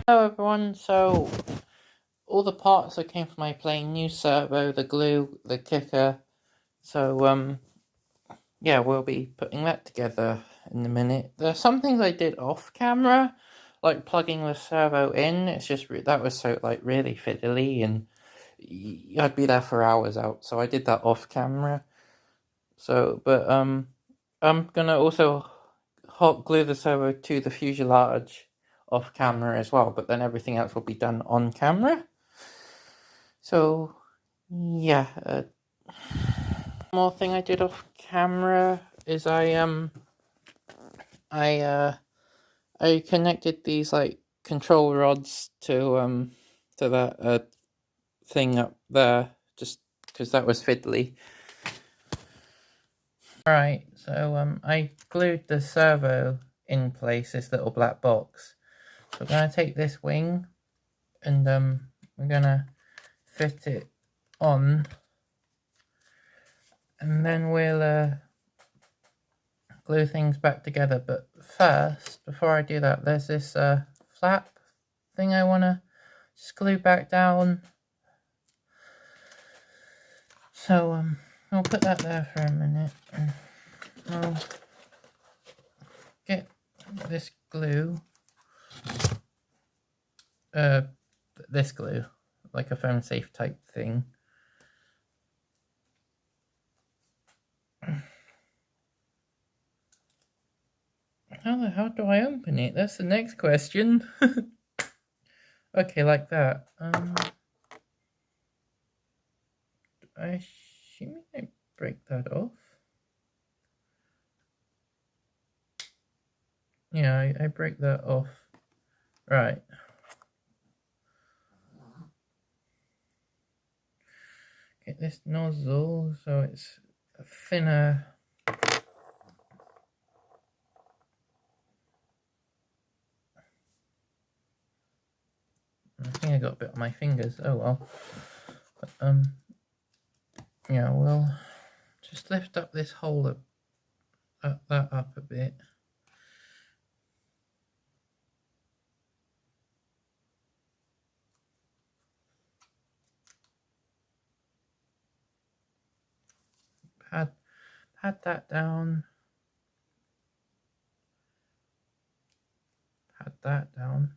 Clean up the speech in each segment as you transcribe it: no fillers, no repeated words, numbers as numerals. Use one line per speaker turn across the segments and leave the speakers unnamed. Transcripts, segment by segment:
Hello everyone, so all the parts that came from my plane, new servo, the glue, the kicker, so yeah, we'll be putting that together in a minute. There's some things I did off camera, like plugging the servo in. It's just, that was so really fiddly and I'd be there for hours out, so I did that off camera. So, but I'm gonna also hot glue the servo to the fuselage off camera as well, but then everything else will be done on camera. So yeah, more thing I did off camera is I connected these like control rods to that thing up there, just because that was fiddly. Alright, so I glued the servo in place, this little black box. So we're gonna take this wing and we're gonna fit it on, and then we'll glue things back together. But first, before I do that, there's this flap thing I want to just glue back down. So I'll put that there for a minute. I'll get this glue, this glue, like a foam safe type thing. How the hell do I open it? That's the next question. Okay, like that. I assume I break that off. Yeah, I break that off. Right. Get this nozzle so it's a thinner. I think I got a bit on my fingers. Oh well. But, yeah, we'll just lift up this hole that up a bit. Pat that down. Pat that down.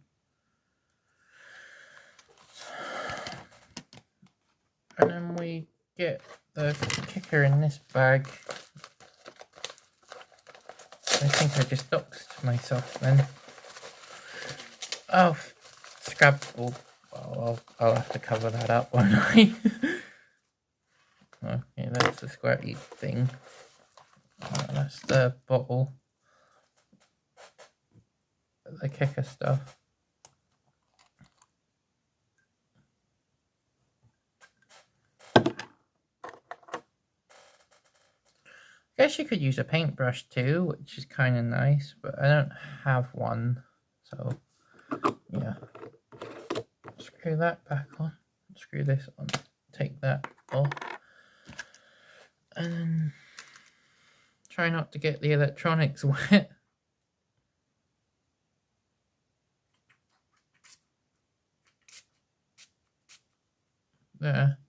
And then we get the kicker in this bag. I think I just doxed myself then. Oh, Scrabble. Well, I'll have to cover that up, won't I? Okay, that's the squirty thing. That's the bottle. The kicker stuff. I guess you could use a paintbrush too, which is kind of nice, but I don't have one, so yeah. Screw that back on, screw this on, take that off, and try not to get the electronics wet. There.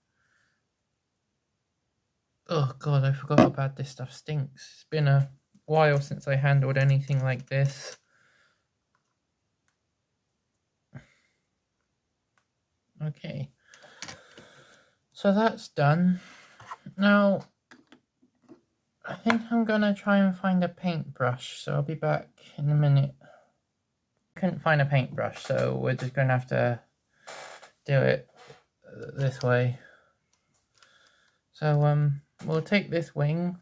Oh god, I forgot how bad this stuff stinks. It's been a while since I handled anything like this. Okay, so that's done. Now, I think I'm gonna try and find a paintbrush, so I'll be back in a minute. Couldn't find a paintbrush, so we're just gonna have to do it this way. So we'll take this wing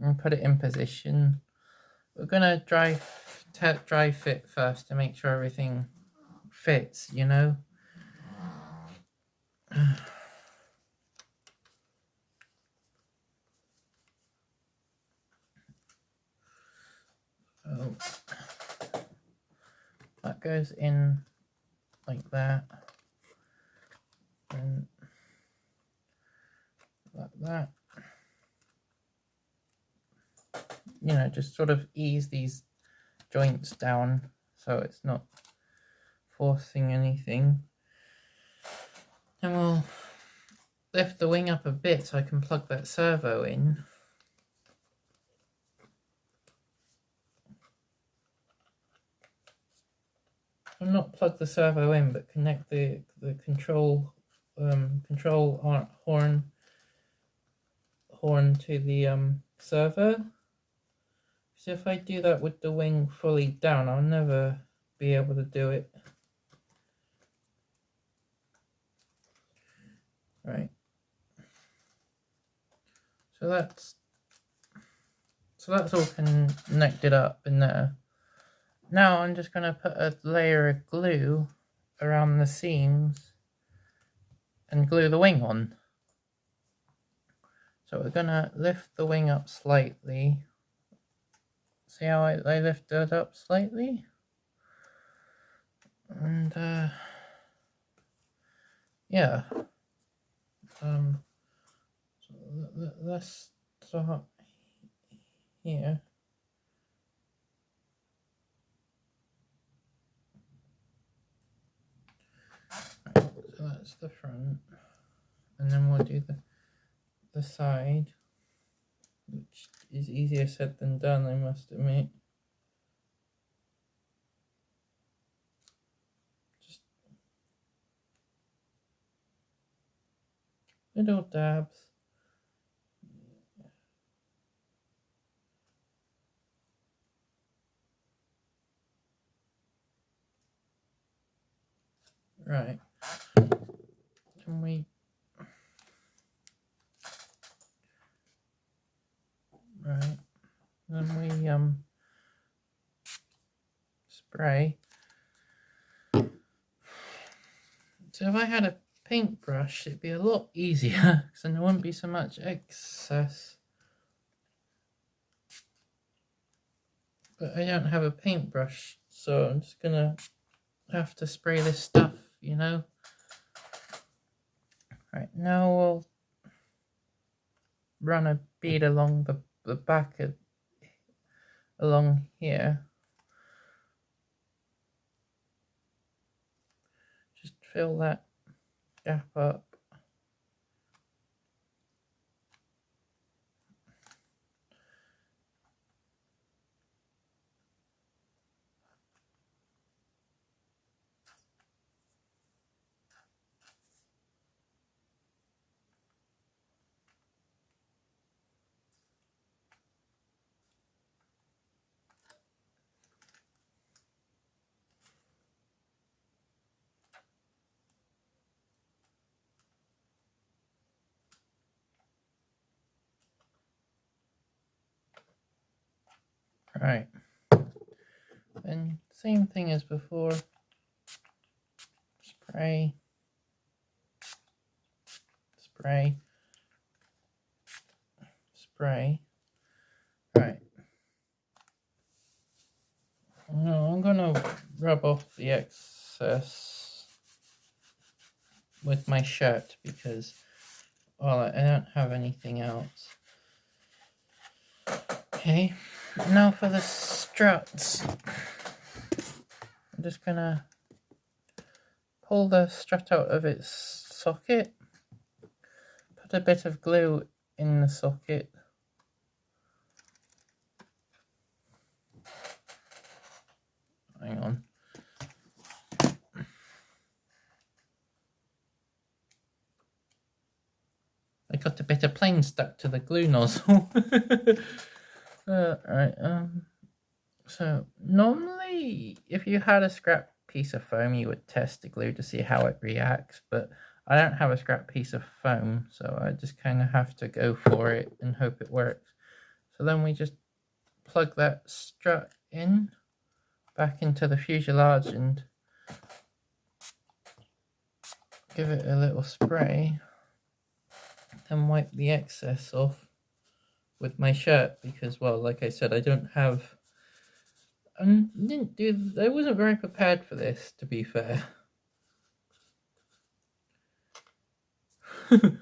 and put it in position. We're gonna dry fit first to make sure everything fits, you know. So that goes in like that, and like that. You know, just sort of ease these joints down so it's not forcing anything. And we'll lift the wing up a bit so I can plug that servo in. Well, not plug the servo in, but connect the control horn to the servo. So if I do that with the wing fully down, I'll never be able to do it. Right. So that's all connected up in there. Now I'm just going to put a layer of glue around the seams and glue the wing on. So we're going to lift the wing up slightly. See how I lift it up slightly? And yeah. So let's start here. Right, so that's the front, and then we'll do the side, which is easier said than done, I must admit. Just little dabs. Right. Can we? Right. Then we spray. So if I had a paintbrush, it'd be a lot easier because then there wouldn't be so much excess. But I don't have a paintbrush, so I'm just gonna have to spray this stuff, you know. Right, now we'll run a bead along the back along here. Just fill that gap up. Right, and same thing as before, spray, spray, spray. Right, now I'm gonna rub off the excess with my shirt because, well, I don't have anything else. Okay, now for the struts. I'm just gonna pull the strut out of its socket, put a bit of glue in the socket, hang on, I got a bit of plane stuck to the glue nozzle. Right, so normally if you had a scrap piece of foam you would test the glue to see how it reacts, but I don't have a scrap piece of foam, so I just kind of have to go for it and hope it works. So then we just plug that strut in back into the fuselage and give it a little spray, then wipe the excess off with my shirt because, well, like I said, I wasn't very prepared for this, to be fair. And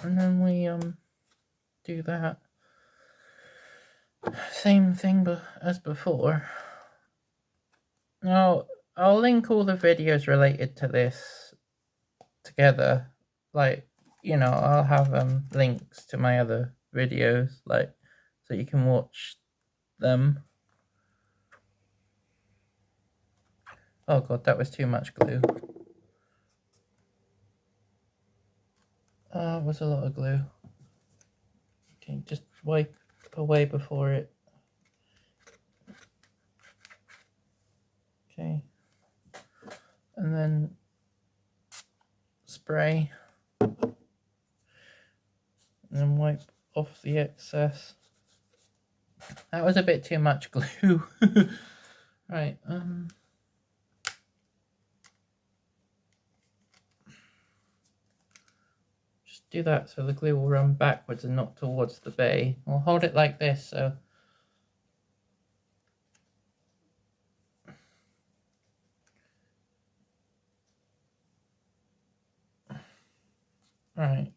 then we do that same thing as before. Now I'll link all the videos related to this together. Like, you know, I'll have links to my other videos, like, so you can watch them. Oh god, that was too much glue. It was a lot of glue. Okay, just wipe away before it. Okay. And then spray. And then wipe off the excess. That was a bit too much glue. Right, just do that so the glue will run backwards and not towards the bay. We'll hold it like this, so right.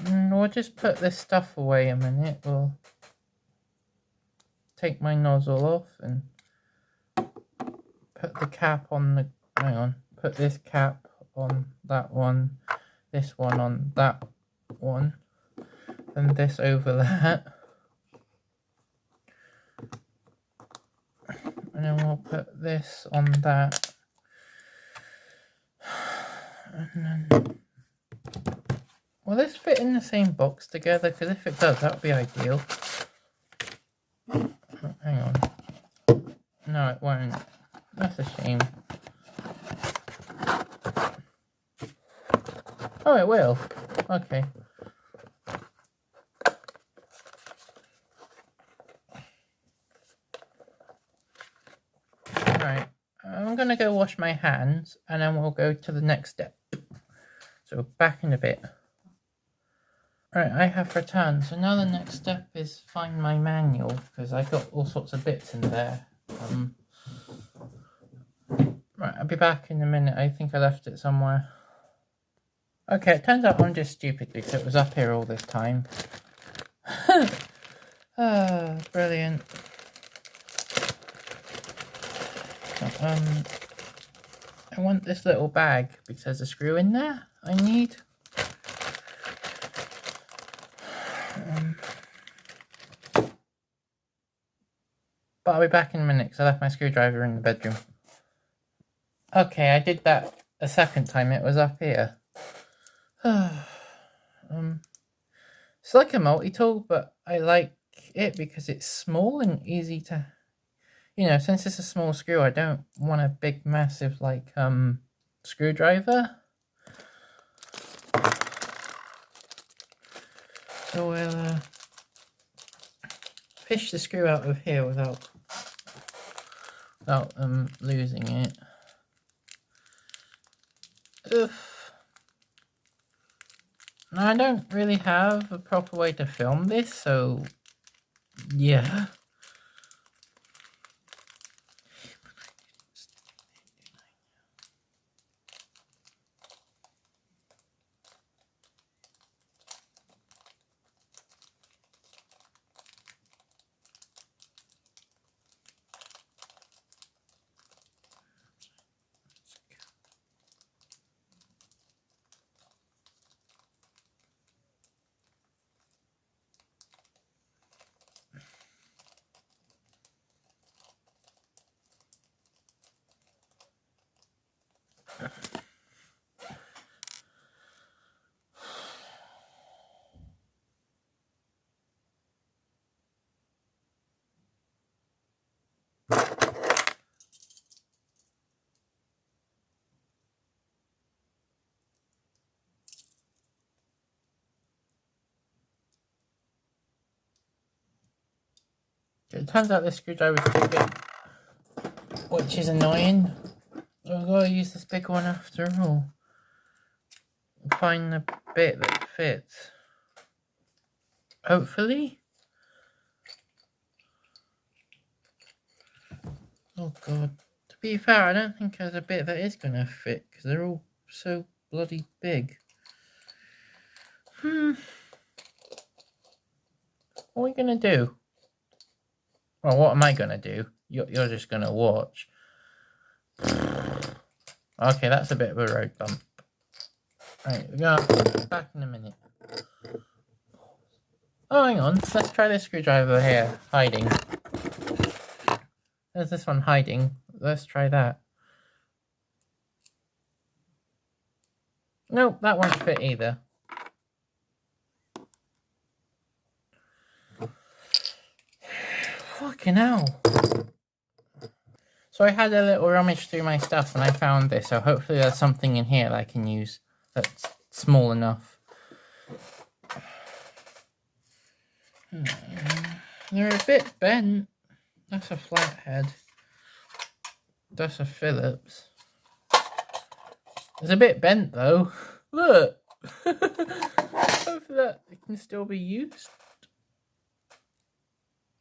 And we'll just put this stuff away a minute. We'll take my nozzle off and put the cap on the, hang on, put this cap on that one, this one on that one, and this over that. And then we'll put this on that. And then, will this fit in the same box together? Because if it does, that would be ideal. Hang on. No, it won't. That's a shame. Oh, it will. Okay. Alright. I'm going to go wash my hands and then we'll go to the next step. So back in a bit. Right, I have returned. So now the next step is find my manual because I got all sorts of bits in there. Right, I'll be back in a minute. I think I left it somewhere. Okay, it turns out I'm just stupid because it was up here all this time. Ah, brilliant. I want this little bag because there's a screw in there I need. But I'll be back in a minute because I left my screwdriver in the bedroom. Okay, I did that a second time. It was up here. It's like a multi-tool, but I like it because it's small and easy to, you know, since it's a small screw, I don't want a big, massive, like, screwdriver. So we'll, fish the screw out of here without losing it. Oof. Now, I don't really have a proper way to film this, so yeah. It turns out this screwdriver is too big, which is annoying. So I've got to use this big one after all. Find the bit that fits. Hopefully. Oh god. To be fair, I don't think there's a bit that is going to fit because they're all so bloody big. What are we gonna do? Well, what am I gonna do? You're just gonna watch. Okay, that's a bit of a road bump. Right, we're gonna back in a minute. Oh, hang on. Let's try this screwdriver here. Hiding. There's this one hiding. Let's try that. Nope, that won't fit either. Fucking hell. So I had a little rummage through my stuff and I found this, so hopefully there's something in here that I can use that's small enough. They're a bit bent. That's a flathead. That's a Phillips. It's a bit bent though. Look! Hopefully that it can still be used.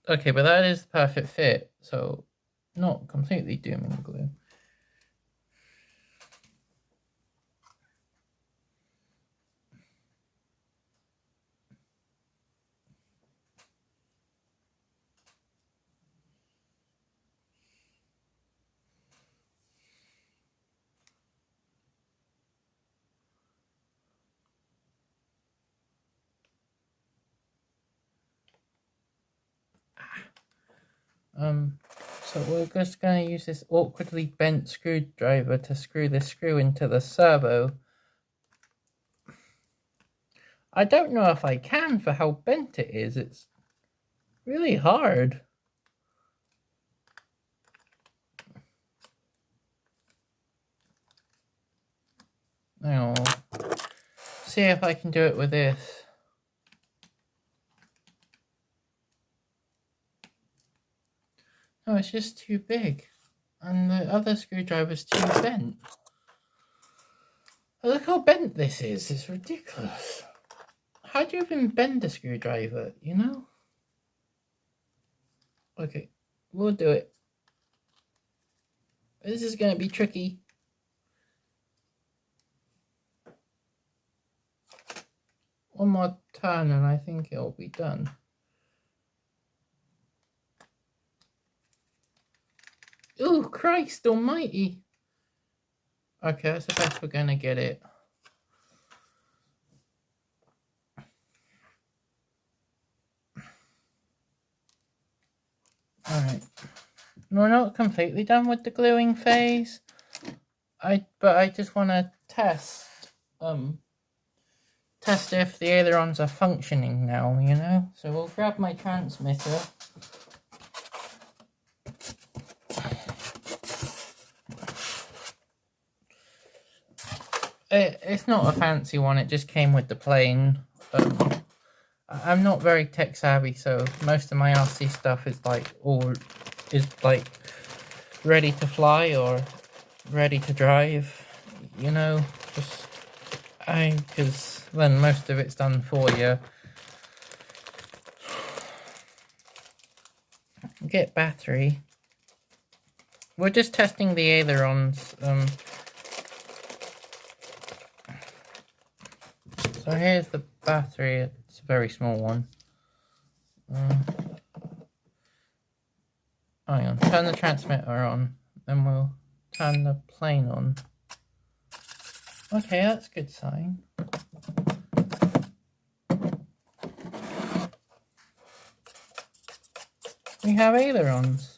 Okay, but that is the perfect fit, so not completely doom and gloom. So we're just going to use this awkwardly bent screwdriver to screw the screw into the servo. I don't know if I can for how bent it is. It's really hard. Now, see if I can do it with this. No, it's just too big. And the other screwdriver's too bent. Look how bent this is. It's ridiculous. How do you even bend a screwdriver, you know? Okay, we'll do it. This is going to be tricky. One more turn and I think it'll be done. Oh, Christ almighty. Okay, that's the best we're going to get it. Alright. We're not completely done with the gluing phase. But I just want to test if the ailerons are functioning now, you know? So we'll grab my transmitter. It's not a fancy one, it just came with the plane. I'm not very tech savvy, so most of my RC stuff is like ready to fly or ready to drive, you know, because then most of it's done for you. Get battery. We're just testing the ailerons. So here's the battery. It's a very small one. Hang on, turn the transmitter on, then we'll turn the plane on. Okay, that's a good sign. We have ailerons.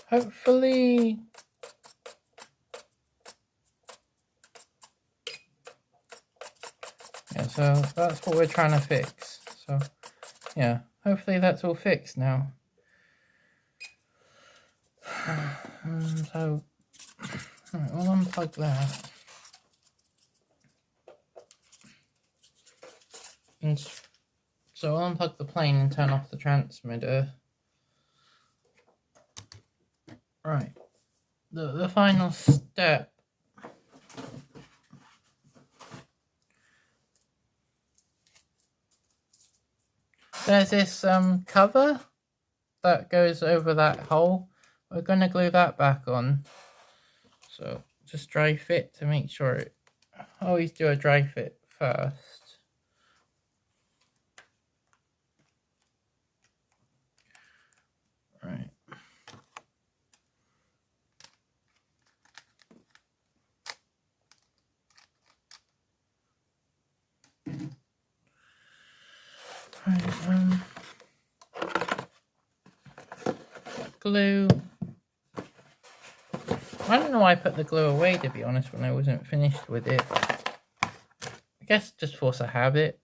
Hopefully, yeah, so that's what we're trying to fix. So, yeah, hopefully that's all fixed now. So, right, we'll unplug that. And so I'll unplug the plane and turn off the transmitter. Right, the final step There's this cover that goes over that hole. We're going to glue that back on. So just dry fit to make sure it... Always do a dry fit first. Right. Right, glue. I don't know why I put the glue away, to be honest, when I wasn't finished with it. I guess just force a habit.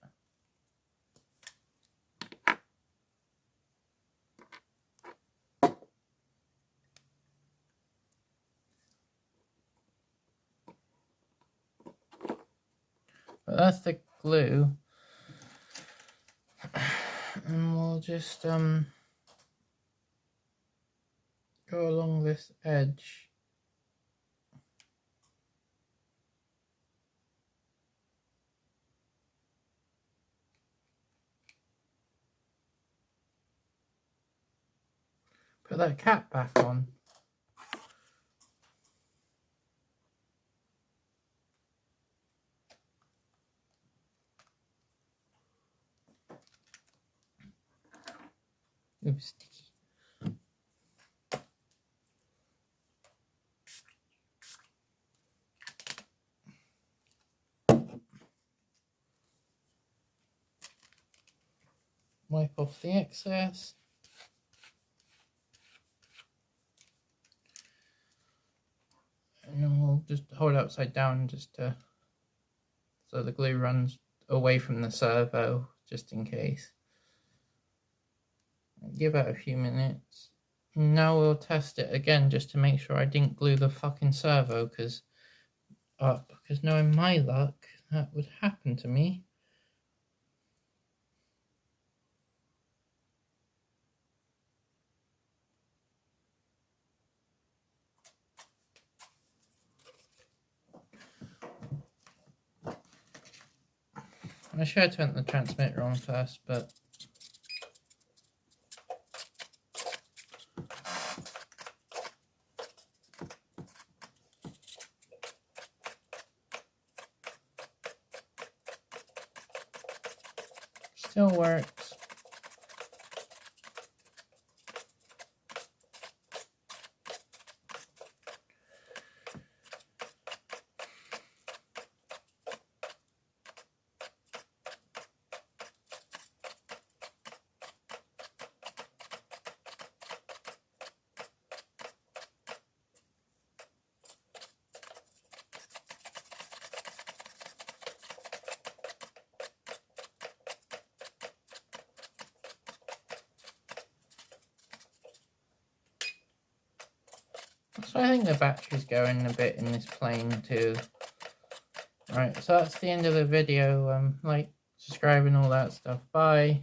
But that's the glue. And we'll just go along this edge. Put that cap back on. Oops, sticky. Wipe off the excess. And then we'll just hold it upside down just to, so the glue runs away from the servo, just in case. Give it a few minutes. Now we'll test it again just to make sure I didn't glue the fucking servo up, because knowing my luck, that would happen to me. I should have turned the transmitter on first, but still works. So I think the battery's going a bit in this plane too. Right, so that's the end of the video. Like, subscribe and all that stuff. Bye.